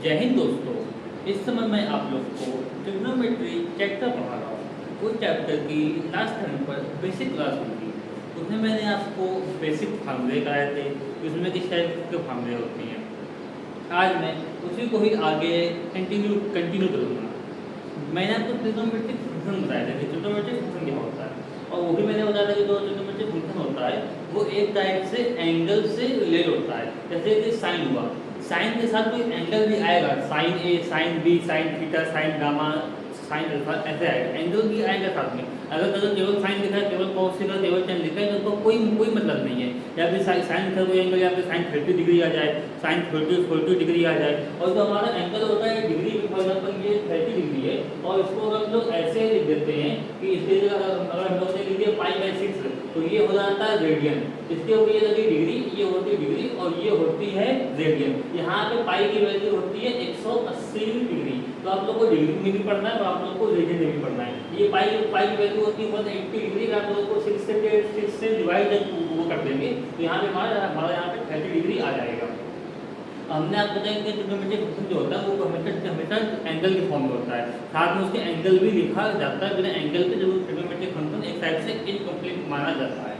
जय हिंद दोस्तों। इस समय मैं आप लोग को ट्रिग्नोमेट्री चैप्टर पढ़ा रहा हूँ। उस चैप्टर की लास्ट टाइम पर बेसिक क्लास हुई थी, उसमें मैंने आपको बेसिक फार्मूले कराए थे, उसमें किस टाइप के फार्मूले होती हैं। आज मैं उसी को ही आगे कंटिन्यू करूँगा। मैंने आपको ट्रिग्नोमेट्रिक फंक्शन बताया था कि ट्रिग्नोमेट्रिक फंक्शन क्या होता है, और वो भी मैंने बताया था कि जो ट्रिग्नोमेट्रिक फंक्शन होता है वो एक टाइप से एंगल से रिलेट होता है। जैसे कि साइन हुआ, साइन के साथ कोई एंगल भी आएगा, sine A, sine B, sine theta, sine gamma, sine alpha, ऐसे आएगा, एंगल भी आएगा साथ में। अगर केवल साइन लिखा है, केवल कॉस लिखा है, केवल टेन लिखा है तो कोई मतलब नहीं है। या फिर साइन लिखा कोई एंगल, या फिर साइन 30 डिग्री आ जाए, साइन 40 डिग्री आ जाए, और जो हमारा एंगल होता है डिग्री, फॉर एग्जाम्पल ये 30 डिग्री है, और इसको अगर हम लोग ऐसे लिख देते हैं कि इसके अगर हम लोग ने लिख दिया π/6, तो ये हो जाता है रेडियन। इसके ऊपर ये लगी डिग्री, ये होती है डिग्री, और ये होती है रेडियन। यहाँ पे पाई की वैल्यू होती है 180 डिग्री। तो आप लोग को डिग्री में भी पढ़ना है और आप लोग को रेडियन में भी पढ़ना है। ये पाई की वैल्यू होती है 180 डिग्री। आप लोगों को 6 से डिवाइड वो कर देंगे, तो यहाँ पे हमारा यहाँ पे 30 डिग्री आ जाएगा। हमने आपको बताया कि ट्रिग्नोमेट्रिक फंक्शन जो होता है वो हमेशा एंगल के फॉर्म में होता है, साथ में उसके एंगल भी लिखा जाता है। बिना एंगल के जो ट्रिग्नोमेट्रिक फंक्शन एक टाइप से इनकम्प्लीट माना जाता है।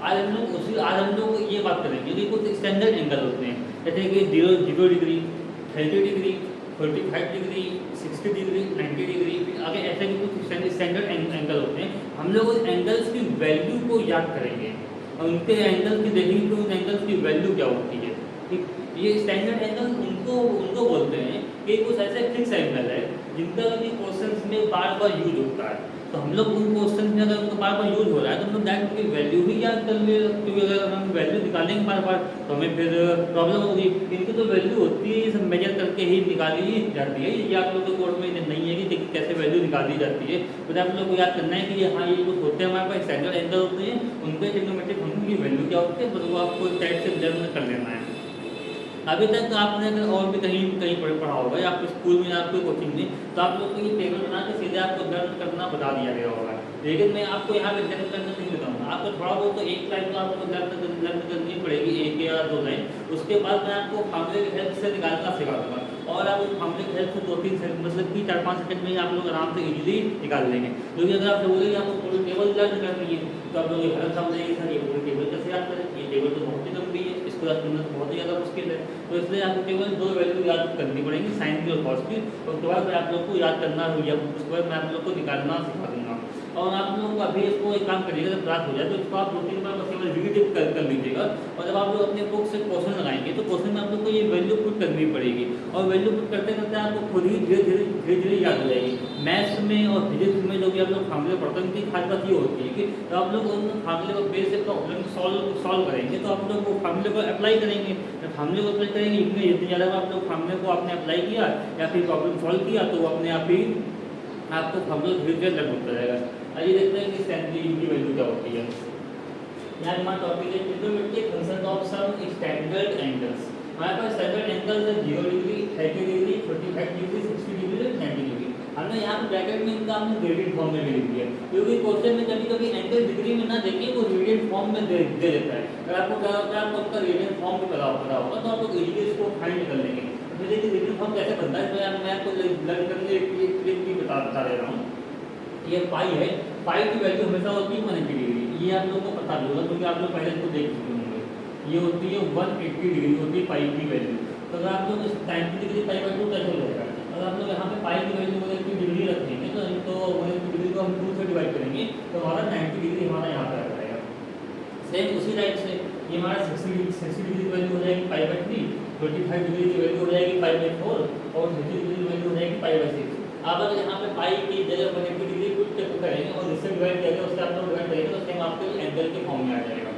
आज हम लोग ये बात करेंगे कि कुछ स्टैंडर्ड एंगल होते हैं, जैसे कि 0 degree, 30 degree, 45 degree, 60 degree, 90 degree, फिर आगे ऐसे भी कुछ स्टैंडर्ड एंगल होते हैं। हम लोग उस एंगल्स की वैल्यू को याद करेंगे और उनके एंगल्स की देखेंगे कि उन एंगल्स की वैल्यू क्या होती है। ये स्टैंडर्ड एंगल उनको बोलते हैं कि कुछ ऐसे फिक्स एंगल है जिनका भी क्वेश्चंस में बार बार यूज होता है। तो हम लोग उन क्वेश्चन में अगर उनको बार बार यूज हो रहा है तो हम लोग डायरेक्ट उनकी वैल्यू ही याद कर ले, क्योंकि अगर हम वैल्यू निकालेंगे बार बार तो हमें फिर प्रॉब्लम होगी। इनकी तो वैल्यू होती है, सब मेजर करके ही निकाली जाती है। ये आप लोगों के कोर्स में नहीं है कि कैसे वैल्यू निकाली जाती है, तो आप लोग को याद करना है कि हाँ ये कुछ होते हैं हमारे पास स्टैंडर्ड एंगल होते हैं, उनके ट्रिग्नोमेट्रिक फंक्शन की वैल्यू क्या होती है, तो वो आपको इस टाइप से लर्न कर लेना है। अभी तक आपने अगर और भी कहीं पढ़ा होगा या आपके स्कूल में या आपकी कोचिंग में, तो आप लोग को ये टेबल बना के सीधे आपको लर्न करना बता दिया गया होगा। लेकिन मैं आपको यहाँ पे लर्न करना नहीं बताऊँगा। आपको थोड़ा बहुत तो एक लाइन तो आपको लर्न करनी पड़ेगी, 1 या 2 लाइन। उसके बाद मैं आपको फार्मूले की हेल्प से निकालना सिखा दूँगा, और आप उस फार्मूले की हेल्प से 2-3 सेकंड, मतलब कि 4-5 सेकंड में ही आप लोग आराम से इजीली निकाल लेंगे। क्योंकि अगर आप बोलेंगे आपको पूरी टेबल लर्न करनी है तो आप लोग ये हेल्प समझेंगे सर ये पूरी टेबल कैसे याद करें, ये टेबल तो बहुत ही लंबी है, इसको याद करना तो बहुत ही ज़्यादा मुश्किल है। तो इसलिए आपको केवल 2 वैल्यू याद करनी पड़ेंगी, साइन की और कॉस की। और उसके बाद आप लोग को याद करना हो, या उसके बाद मैं आप लोग को निकालना सिखा दूँगा। और आप लोग को अभी इसको एक काम करिएगा, जब रात हो जाए तो इसको आप 2-3 बार बस केवल रिपीट कर लीजिएगा। और जब आप लोग अपने बुक से क्वेश्चन लगाएंगे तो क्वेश्चन में आप लोग को ये वैल्यू पुट करनी पड़ेगी, और वैल्यू पुट करते करते आपको खुद ही धीरे धीरे याद हो जाएगी। मैथ्स में और फिजिक्स में जो भी आप लोग फार्मूले पढ़ते हैं उनकी खास बात ये होती है कि जब आप लोग उन फार्मूले को बेस से प्रॉब्लम सॉल्व करेंगे तो आप लोग वो फार्मूले को अप्लाई करेंगे। जब फार्मूले को अप्लाई करेंगे इतनी ज़्यादा आप लोग फार्मूले को आपने अप्लाई किया या फिर प्रॉब्लम सॉल्व किया तो अपने आप ही आपको फार्मूला धीरे धीरे लग होता जाएगा। आइए देखते हैं कि स्टैंडर्ड की वैल्यू क्या होती है। यहाँ हमारा टॉपिक है trigonometric function of some standard angles. हमारे पास स्टैंडर्ड एंगल्स है 0 degree, 30 degree, 45 degree, 60 degree, 90 degree. हमने यहाँ पे ब्रैकेट में इनका हमने रेडियन फॉर्म में भी लिख दिया, क्योंकि क्वेश्चन में कभी एंगल डिग्री में ना देखिए, वो रेडियन फॉर्म में दे देता है। अगर आपको क्या होता है, आपको उसका रेडियन फॉर्म भी पता होगा तो आप लोग इजीली इसको फाइंड कर लेंगे। तो देखिए रेडियन फॉर्म कैसे बनता है, तो मैं आपको लर्न करने एक ट्रिक भी बता दे रहा हूँ। ये पाई है, पाई की वैल्यू हमेशा होती है 180 डिग्री। ये आप लोगों को पता भी होगा क्योंकि आप लोग पहले इसको देख चुके होंगे। ये होती है 180 डिग्री होती है पाई की वैल्यू। तो अगर आप लोग 90 डिग्री π/2 कैसे हो जाएगा, अगर आप लोग यहाँ पे पाई की वैल्यू 180 डिग्री रखेंगे तो 180 डिग्री को हम 2 से डिवाइड करेंगे तो हमारा 90 डिग्री हमारा यहाँ पर आ जाएगा। सेम उसी टाइप से ये हमारा 60 डिग्री की वैल्यू हो जाएगी π/3, 45 डिग्री की वैल्यू हो जाएगी π/4 और 30 डिग्री की वैल्यू हो जाएगी π/6। आप अगर यहाँ पे पाई की जगह 180 डिग्री पुट करेंगे और इससे डिवाइड करेंगे, उससे आप लोग डिवाइड करेंगे तो सेम आपके एंगल के फॉर्म में आ जाएगा।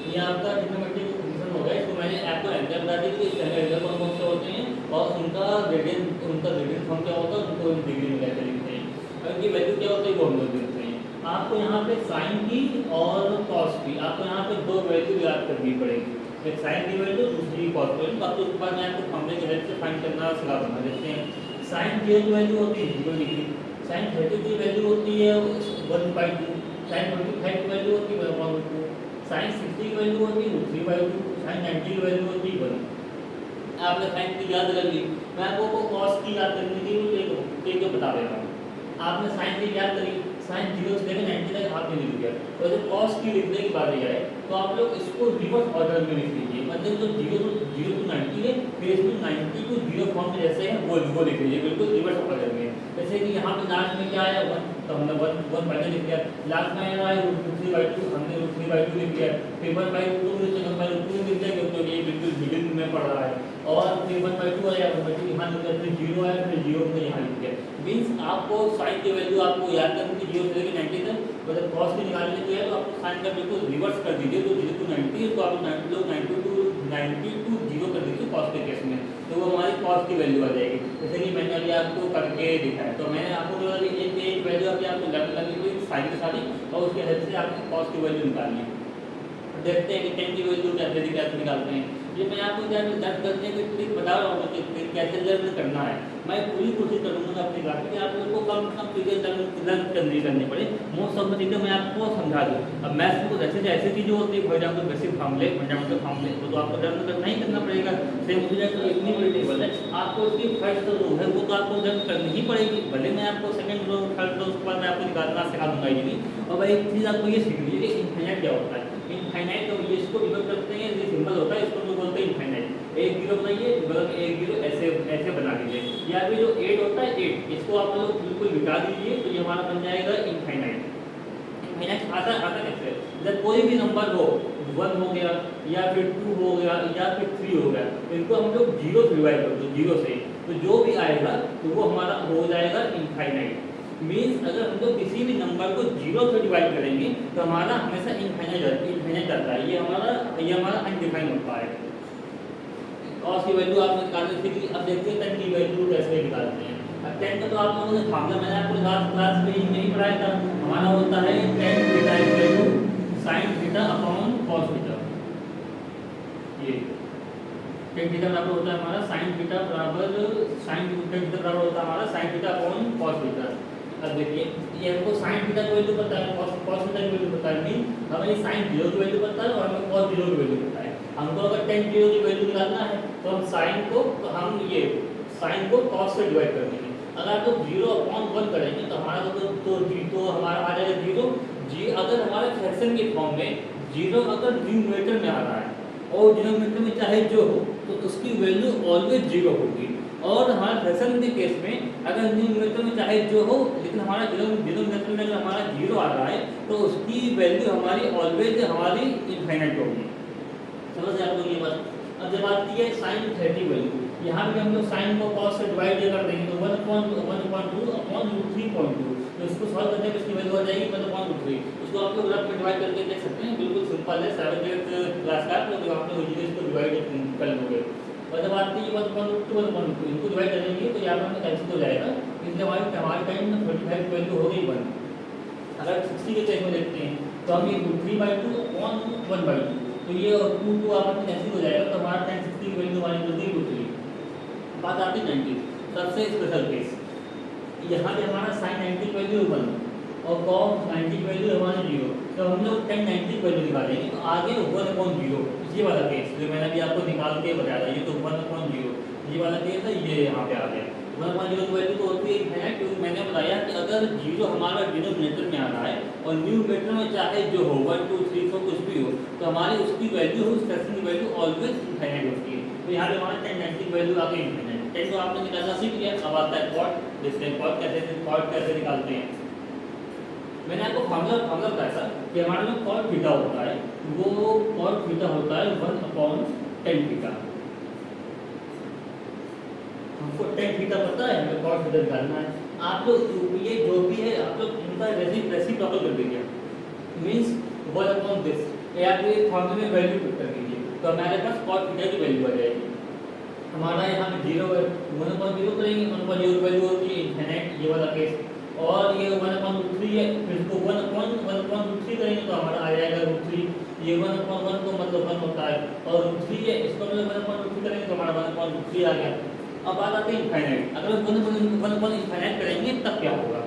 ये आपका ट्रिग्नोमेट्रिक फंक्शन हो गया। इसको मैंने आपको एंगल बता दी कि स्टैंडर्ड एंगल कौन से होते हैं और उनका रेडियन फॉर्म क्या होता है, उनको डिग्री में कैसे लिखते हैं, और इनकी वैल्यू क्या होती है वो हम लोग देखते हैं। आपको यहाँ पे साइन की और कॉस की आपको यहाँ पे 2 वैल्यू याद करनी पड़ेगी, एक साइन की वैल्यू, दूसरी कॉस की वैल्यू। आपको उसके बाद मैं आपको फॉर्मूले की हेल्प से फाइंड करना सिखा दूँगा। देखते हैं साइन 0 की वैल्यू होती है 0 डिग्री, साइन 30 की वैल्यू होती है 1/2, साइन 45 की वैल्यू होती है 1/2, साइन 60 की वैल्यू होती है 3/2, साइन 90 की वैल्यू होती है 1। आपने साइन की याद कर ली, मैं आपको कॉस की याद करने के लिए एक बता दे रहा हूँ। आपने साइन की याद करी, साइन 0 से लेकर 90 तक आपने लिख दिया, और जब कॉस की लिखने की बारी आए तो आप लोग इसको रिवर्स ऑर्डर में लिख लीजिए। मतलब जो 0 to 90 है, फिर इसमें 90 को 0 फॉर्म में जैसे है वो लिख लीजिए, बिल्कुल रिवर्स ऑर्डर में। जैसे कि यहाँ पे लास्ट में क्या आया 1, तो हमने 1/2 लिख दिया। लास्ट में आया √3/2, हमने √3/2 लिख दिया। फिर 1/2 लिख दिया क्योंकि ये बिल्कुल मिडिल में पड़ रहा है। और फिर 1/2 आया, 1/2 यहाँ लिख दिया, फिर 0 आया, फिर 0 को यहाँ लिख दिया। मीन्स आपको साइन की वैल्यू आपको याद करनी थी 0 से लेकर 90 तक, मतलब कॉस की निकालने की है तो आपको साइन का बिल्कुल रिवर्स कर दीजिए। तो 0 to 90 है तो आप 90 to 0 कर दीजिए कॉस के केस में, तो वो हमारी कॉस की वैल्यू आ जाएगी। जैसे कि मैंने अभी आपको करके दिखाया, तो मैंने आपको एक वैल्यू अभी आपको लगनी हुई साइन के साथ ही, और उसके हेल्प से आपको कॉस की वैल्यू निकालनी है। देखते हैं कि 10 की वैल्यू कैसे निकालते हैं। ये मैं आपको लर्न करने की ट्रिक बता रहा हूँ कि कैसे लर्न करना है। मैं पूरी कोशिश करूँगा अपनी बात कि आप लोगों को कम से कम चीज़ें लर्न करनी पड़े। मोस्ट ऑफ द चीज़ें मैं आपको समझा दूँ। अब मैथ्स में कुछ ऐसी चीज़ें होती है, फॉर एग्जाम्पल बेसिक फार्मूले, फंडामेंटल फार्मूले, तो आपको लर्न करना ही करना पड़ेगा। सेम उसी तो इतनी बड़ी टेबल है, आपको उसकी फर्स्ट रो है वो तो आपको लर्न करनी ही पड़ेगी। भले मैं आपको सेकंड रो, थर्ड रो, उसके बाद मैं आपको निकालना सिखा दूँगा इजीली। और भाई एक चीज़ आपको ये सीख लीजिए कि इनफाइनाइट क्या होता है। इनफाइनाइट तो ये इसको डिनोट करते हैं, ये सिंबल होता है, इसको लोग बोलते हैं इनफाइनाइट। एक जीरो बनाइए, मतलब एक जीरो ऐसे बना लीजिए। या फिर जो 8 होता है 8, इसको आप लोग बिल्कुल मिटा दीजिए, तो ये हमारा बन जाएगा इनफाइनाइट। इनफाइनाइट आता कैसे? जब कोई भी नंबर हो, 1 हो गया या फिर 2 हो गया या फिर 3 हो गया, तो इनको हम लोग 0 से डिवाइड कर दो, 0 से, तो जो भी आएगा तो वो हमारा हो जाएगा इनफाइनाइट। मीन्स अगर हम लोग किसी भी नंबर को 0 से डिवाइड करेंगे तो हमारा हमेशा इनफाइनाइट आता है, ये हमारा अनडिफाइंड होता है। कॉस की वैल्यू आपने निकालनी सीखी। अब देखते हैं 10 की वैल्यू कैसे निकालते हैं। अब 10 का तो आप लोगों ने फार्मूला मैंने आपको लास्ट क्लास में ही नहीं पढ़ाया था। हमारा होता है tan theta equal to sin theta upon cos theta. ये tan थीटा बराबर होता है हमारा sin थीटा बराबर sin थीटा बराबर होता है हमारा sin theta upon cos theta. अब देखिए ये हमको sin थीटा की वैल्यू पता है, cos थीटा की वैल्यू पता है, मीन हमें sin 0 की वैल्यू पता है और हमें cos 0 की वैल्यू पता है। हमको अगर tan 0 की वैल्यू निकालना है तो हम sin को cos से डिवाइड कर देंगे। अगर आप लोग 0/1 करेंगे तो हमारा तो हमारा आ जाएगा 0 जी। अगर हमारे फ्रैक्शन के फॉर्म में 0 अगर न्यूमरेटर में आ रहा है और डिनोमिनेटर में चाहे जो हो तो उसकी वैल्यू ऑलवेज 0 होगी। और हमारे फ्रैक्शन के केस में अगर न्यूमरेटर में चाहे जो हो, लेकिन हमारा डिनोमिनेटर में अगर हमारा 0 आ रहा है तो उसकी वैल्यू हमारी ऑलवेज हमारी इनफाइनाइट होगी। समझ आप लोग ये बात। अब जब आती है sin 30 वैल्यू, यहाँ पे हम लोग sin को cos से डिवाइड कर देंगे तो 1/2/√3.2, तो इसको सॉल्व करने पे इसकी वैल्यू आ जाएगी 1/√3। इसको आप लोग रफ में डिवाइड करके देख सकते हैं, बिल्कुल सिंपल है। 7th क्लास का तो आप लोग इजीली इसको डिवाइड कर लोगे। और जब आती है 1/2 इनको डिवाइड करेंगे तो यहाँ पर कैंसिल हो जाएगा, इसलिए हमारे टाइम में 35 वैल्यू हो गई 1। अगर 60 के केस में देखते हैं तो हम ये 3/2 अपॉन 1/2, तो ये 2 आपस में कैंसिल हो जाएगा, तो हमारा tan 60 की वैल्यू हमारी मिल गई √3। बात आती है 90, सबसे स्पेशल केस। यहाँ पे हमारा sin 90 की वैल्यू 1 और cos 90 की वैल्यू हमारी 0, तो हम लोग tan 90 की वैल्यू निकालेंगे तो आगे 1/0, ये वाला केस जो मैंने अभी आपको निकाल के बताया था, ये तो 1/0 ये वाला केस है, ये यहाँ पे आ गया। 1/0 की वैल्यू तो होती है, क्योंकि मैंने बताया कि अगर 0 हमारा डिनोमिनेटर में आ रहा है और न्यूमरेटर में चाहे जो हो 1 2 3 4 कुछ भी हो, तो हमारी उसकी वैल्यू उस फ्रैक्शन की वैल्यू ऑलवेज इनफाइनाइट होती है। तो यहाँ पे हमारा tan 90 की वैल्यू आ गई इनफाइनाइट। 10 को आपने निकालना सीख लिया, अब आता है cot। देखते हैं cot कैसे निकालते हैं। मैंने आपको फार्मूला बताया था कि हमारे में cot थीटा होता है, वो cot थीटा होता है 1/tan थीटा। हमको tan थीटा पता है, हमें cos थीटा निकालना है। आप लोग ये जो भी है आप लोग इनका रेसिप्रोकल कर दीजिए, मींस 1/this, या फिर फॉर्मूले में वैल्यू पुट कर दीजिए, तो हमारे पास cos थीटा की वैल्यू आ जाएगी। हमारा यहाँ पे 0 है, 1/0 करेंगे, 1/0 वैल्यू होती है इनफाइनाइट, ये वाला केस। और ये 1/√3 है, फिर इसको 1/√3 करेंगे तो हमारा आ जाएगा √3। ये 1/1 को मतलब 1 होता है, और √3 है, इसको मतलब 1/√3 करेंगे तो हमारा 1/3 आ गया। अब बात आती है इनफाइनाइट। अगर 1 इनफाइनाइट करेंगे तब क्या होगा,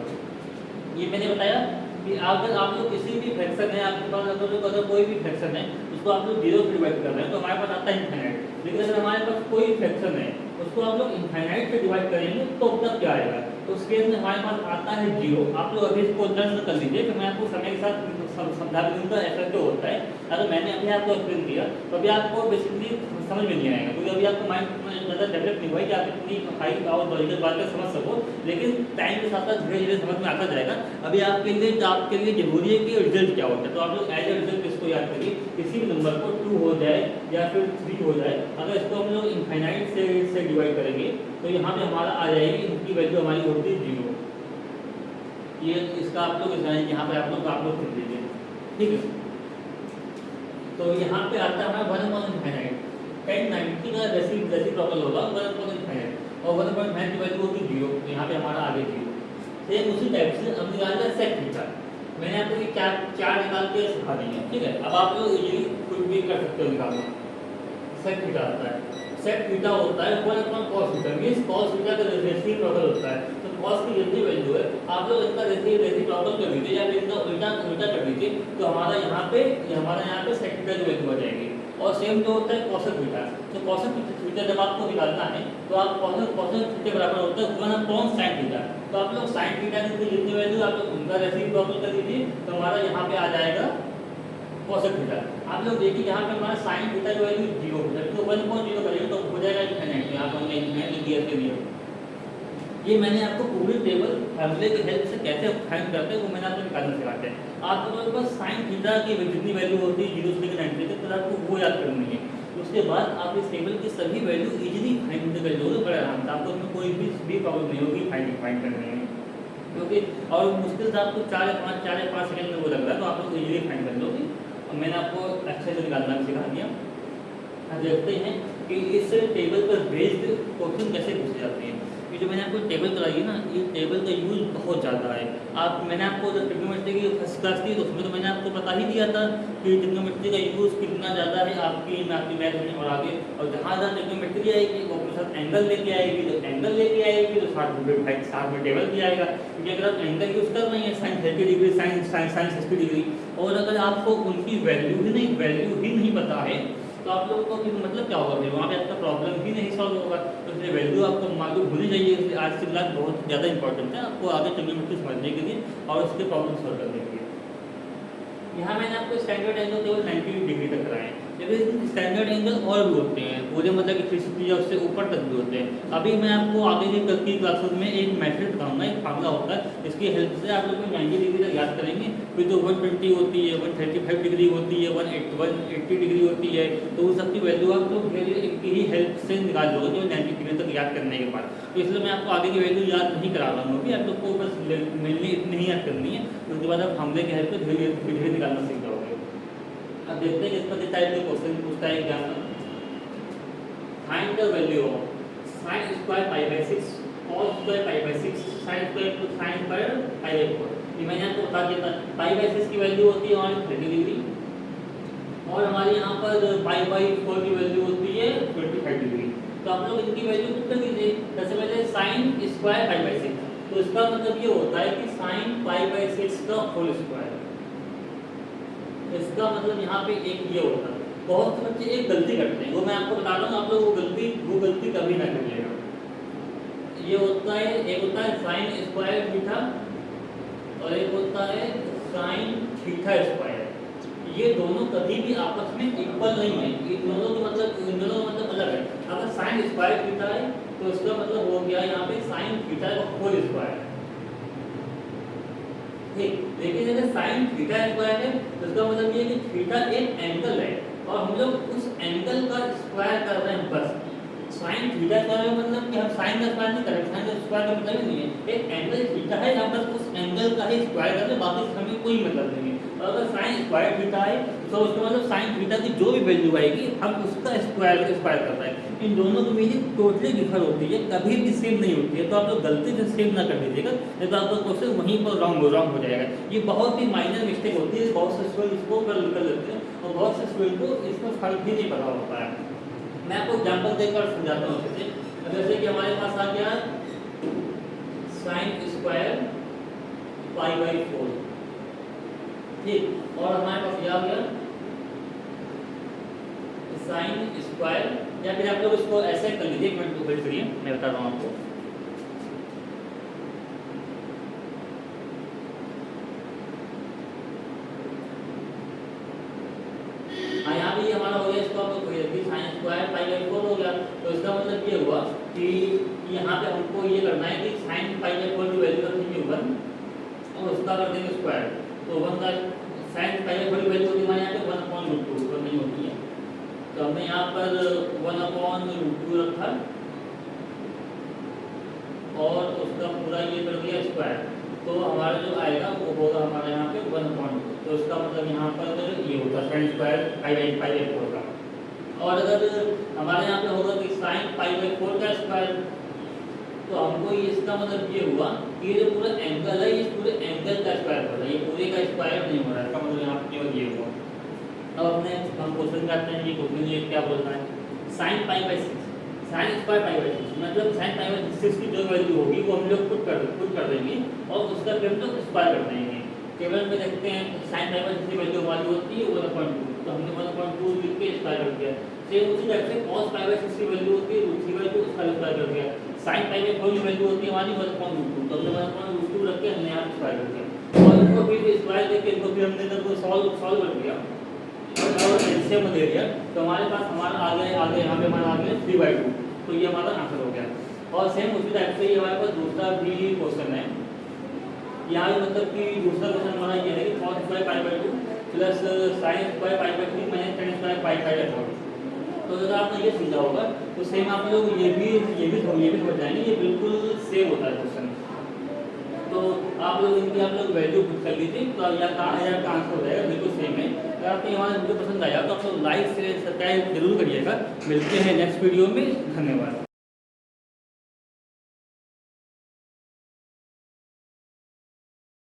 ये मैंने बताया कि अगर आप लोग किसी भी फ्रैक्शन है, आपके पास अगर कोई भी फ्रैक्शन है उसको आप लोग 0 से डिवाइड कर रहे हैं तो हमारे पास आता है इनफाइनाइट। लेकिन अगर हमारे पास कोई फ्रैक्शन है उसको आप लोग इनफाइनाइट से डिवाइड करेंगे तो तब क्या आएगा, तो उस केस में हमारे पास आता है 0। आप लोग अभी इसको लर्न कर लीजिए, फिर मैं आपको समय के साथ समझा भी दूँगा ऐसा क्यों होता है। अगर मैंने अभी आपको एक्सप्लेन किया तो अभी आपको बेसिकली समझ में नहीं आएगा, क्योंकि अभी आपको माइंड ज़्यादा डेवलप नहीं हुआ है कि आप इतनी हाई और लॉजिकल बातें समझ सको, लेकिन टाइम के साथ साथ धीरे धीरे समझ में आता जाएगा। अभी आपके लिए जरूरी है कि रिजल्ट क्या होता है, तो आप लोग एज ए रिजल्ट इसको याद करिए, किसी भी नंबर को 2 हो जाए या फिर 3 हो जाए, अगर इसको हम लोग इनफाइनाइट से डिवाइड करेंगे तो यहाँ पे हमारा आ जाएगी, इनकी वैल्यू हमारी होती है 0। ये इसका आप लोग यहाँ पे आप लोग सुन लीजिए, ठीक है। तो यहाँ पे आता है हमारा 1 अपॉन इनफाइनाइट, 1090 का रेसिप्रोकल होगा 1 अपॉन इनफाइनाइट, और 1 अपॉन इनफाइनाइट की वैल्यू होगी 0, तो यहाँ पे हमारा आगे 0। सेम उसी टाइप से अब निकालना सेक थीटा। मैंने आपको ये चार निकाल के सिखा दी है, ठीक है। अब आप लोग ये कुछ भी कर सकते हो निकालना। सेक थीटा आता है, सेक थीटा होता है 1 upon cos theta, means cos theta का रेसिप्रोकल होता है। तो कॉस की जितनी वैल्यू है आप लोग इसका रेसिप्रोकल कर दीजिए या फिर इसका उल्टा कर दीजिए, तो हमारा यहाँ पे सेक थीटा की वैल्यू आ जाएगी। और सेम जो होता है कॉसेक थीटा, तो कॉसेक थीटा जब आपको निकालना है तो आप कॉसेक थीटा बराबर होता है 1 अपॉन साइन थीटा। तो आप लोग साइन थीटा की जितनी वैल्यू आप लोग उनका रेसिप्रोकल कर दीजिए, तो हमारा यहाँ पे आ जाएगा कॉसेक थीटा। आप लोग देखिए यहाँ पे हमारा साइन थीटा की वैल्यू 0 हो जाएगी, तो 1.0 करेंगे तो हो जाएगा इनफाइनाइट। यहाँ पर हमने लिख दिया। ये मैंने आपको पूरी टेबल फॉर्मूले की हेल्प से कैसे फाइंड करते हैं वो मैंने आपको निकालना सिखाते हैं। आपको लोगों को साइन थीटा की जितनी वैल्यू होती है 0 से लेकर 90 तक, तो आपको वो याद करनी है। उसके बाद आप इस टेबल की सभी वैल्यू इजीली फाइंड कर लोगे बड़े आराम से, आपको उसमें कोई भी प्रॉब्लम नहीं होगी फाइंड करने में, क्योंकि और मुश्किल से आपको 4 या 5 सेकंड में वो लग रहा है, तो आप लोग इजीली फाइंड कर लोगे। और मैंने आपको अच्छे से निकालना भी सिखा दिया। अब देखते हैं कि इस टेबल पर बेस्ड क्वेश्चन कैसे पूछे जाते हैं। ये जो मैंने आपको टेबल कराई है ना, ये टेबल का यूज़ बहुत ज़्यादा है। मैंने आपको जब ट्रिग्नोमेट्री की फर्स्ट क्लास थी तो उसमें तो मैंने आपको बता ही दिया था कि ट्रिग्नोमेट्री का यूज़ कितना ज़्यादा है आपकी मैथ में और आगे। और जहाँ ट्रिग्नोमेट्री आएगी वो अपने साथ एंगल लेके आएगी, तो एंगल लेके आएगी तो साथ में टेबल भी आएगा, क्योंकि अगर आप एंगल यूज़ कर रहे हैं साइन 30 डिग्री साइन 60 डिग्री, और अगर आपको उनकी वैल्यू ही नहीं पता है तो आप लोगों को फिर मतलब क्या होगा, फिर वहाँ पे आपका प्रॉब्लम ही नहीं सॉल्व होगा। तो इसलिए वैल्यू आपको मालूम होनी चाहिए, इसलिए आज की क्लास बहुत ज़्यादा इंपॉर्टेंट है आपको आगे ट्रिग्नोमेट्री समझने के लिए और उसके प्रॉब्लम सॉल्व करने के लिए। यहाँ मैंने आपको स्टैंडर्ड एंगल केवल 90 डिग्री तक कराए, लेकिन स्टैंडर्ड एंगल और भी होते हैं पूरे, मतलब कि 360 या उससे ऊपर तक भी होते हैं। अभी मैं आपको आगे की कल की क्लासेस में एक मेथड बताऊंगा, एक फार्मूला होता है, इसकी हेल्प से आप लोग 90 डिग्री तक याद करेंगे। फिर तो 120 होती है, 135 डिग्री होती है, 180 डिग्री होती है, तो उन सबकी वैल्यू आप लोग इनकी ही हेल्प से निकाल दोगे जो 90 डिग्री तक याद करने के बाद। तो इसलिए मैं आपको आगे की वैल्यू याद नहीं करा रहा हूँ, आप लोग को बस मेनली इतनी ही याद करनी है, उसके बाद आप फार्मूले की हेल्प से धीरे धीरे निकालना सीख जाओगे। अब देखते हैं किस पर टाइप के क्वेश्चन पूछता है exam. Find the value of sin square pi by 6 cos square pi by 6 sin square two sin square pi by 4। ये मैंने आपको बता दिया था, पाई बाई 6 की वैल्यू होती है हमारी 30 डिग्री, और हमारे यहाँ पर पाई बाई 4 की वैल्यू होती है 25 डिग्री। तो आप लोग इनकी वैल्यू पुट कर दीजिए। सबसे पहले sin स्क्वायर पाई बाई 6, तो इसका मतलब ये होता है कि sin पाई बाई 6 का होल स्क्वायर। इसका मतलब यहाँ पे एक ये होता है। बहुत से बच्चे एक गलती करते हैं, वो मैं आपको बता रहा हूँ, आप लोग वो गलती कभी ना करिएगा। ये होता है, एक होता है साइन स्क्वायर थीटा और एक होता है साइन थीटा स्क्वायर। ये दोनों कभी भी आपस में इक्वल नहीं है, इन दोनों का मतलब अलग है। अगर साइन स्क्वायर थीटा है तो इसका मतलब हो गया यहाँ पे साइन थीटा का होल स्क्वायर। लेकिन अगर साइन थीटा स्क्वायर है तो इसका मतलब ये है कि थीटा एक एंगल है और हम लोग उस एंगल का स्क्वायर कर रहे हैं बस। साइन थीटा स्क्वायर का मतलब कि हम साइन का स्क्वायर नहीं कर रहे, साइन का स्क्वायर का मतलब ही नहीं है। एक एंगल थीटा है, हम बस उस एंगल का ही स्क्वायर कर रहे हैं, बाकी हमें कोई मतलब नहीं है। और अगर साइन स्क्वायर थीटा है तो उसका मतलब साइन थीटा की जो भी वैल्यू आएगी हम उसका स्क्वायर कर रहे हैं। इन दोनों की मीनिंग टोटली डिफर होती है, कभी भी सेम नहीं होती है। तो आप लोग गलती से सेम ना कर दीजिएगा, नहीं तो आपका क्वेश्चन वहीं पर रॉन्ग हो जाएगा। ये बहुत ही माइनर मिस्टेक होती है, बहुत से स्टूडेंट इसको कर लेते हैं और बहुत से स्टूडेंट को इसमें फर्क भी नहीं पता होता है। मैं आपको एग्जाम्पल देकर समझाता हूँ। जैसे कि हमारे पास आ गया साइन स्क्वायर पाई बाई 4, ठीक, और हमारे पास ये आ गया साइन स्क्वायर, या फिर आप लोग इसको ऐसे कर लीजिए, एक मिनट वेट करिए मैं बता रहा हूँ आपको। हाँ यहाँ भी हमारा हो गया, इसको आप लोग साइन स्क्वायर पाई बाई 4 हो गया। तो इसका मतलब ये हुआ कि यहाँ पे हमको ये करना है कि साइन पाई बाई 4 की वैल्यू रखेंगे 1 और उसका कर देंगे स्क्वायर। तो 1 का साइन पाई बाई 4 की वैल्यू होती है हमारे यहाँ पे 1/√2 ऊपर नहीं होती है, तो हमने यहाँ पर 1/√2 रखा और उसका पूरा ये कर दिया स्क्वायर। तो हमारा जो आएगा वो होगा हमारे यहाँ पे 1/2। तो इसका मतलब यहाँ पर ये होगा साइन स्क्वायर पाई बाई 4 का। और अगर हमारे यहाँ पे होगा कि साइन पाई बाई 4 का स्क्वायर, तो हमको ये इसका मतलब ये हुआ कि ये जो पूरा एंगल है, ये पूरे एंगल का स्क्वायर हो रहा है, ये पूरे का स्क्वायर नहीं हो रहा है। इसका मतलब यहाँ पे केवल ये हुआ। अब अपने हम क्वेश्चन करते हैं, ये क्वेश्चन ये क्या बोल रहा है, sine pi by 6 sine square pi by 6 मतलब साइन पाई बाई 6 की जो वैल्यू होगी वो हम लोग पुट कर देंगे और उसका फिर हम लोग स्क्वायर कर देंगे। टेबल में देखते हैं साइन पाई बाई 6 की वैल्यू हमारी होती है 1/2, तो हमने 1/2 लिख के स्क्वायर कर दिया। सेम उसी तरह से cos पाई बाई 6 की वैल्यू होती है √3/2, उसका स्क्वायर कर दिया। साइन पाई बाई 4 की वैल्यू होती है हमारी 1/√2, तो हमने 1/√2 रख के हमने यहाँ स्क्वायर कर दिया और इनको फिर स्क्वायर करके इनको फिर हमने इधर को सॉल्व कर दिया और एलसीएम दे दिया। तो हमारे पास हमारा आगे यहाँ पे हमारा आ गया 3/2, तो ये हमारा आंसर हो गया। और सेम उसी टाइप से ये हमारे पास दूसरा भी क्वेश्चन है। यहाँ भी मतलब कि दूसरा क्वेश्चन हमारा ये है कि cos square pi by 2 plus sine square pi by 3 minus tan square pi by 4। तो अगर आपने ये समझा होगा तो सेम आप लोग ये भी समझ जाएंगे, ये बिल्कुल सेम होता है क्वेश्चन। तो आप लोग इनकी वैल्यू पुट कर लीजिए, तो या का आंसर हो जाएगा, बिल्कुल सेम है। अगर आपको हमारा वीडियो पसंद आया तो आप लोग लाइक शेयर सब्सक्राइब जरूर करिएगा। मिलते हैं नेक्स्ट वीडियो में, धन्यवाद।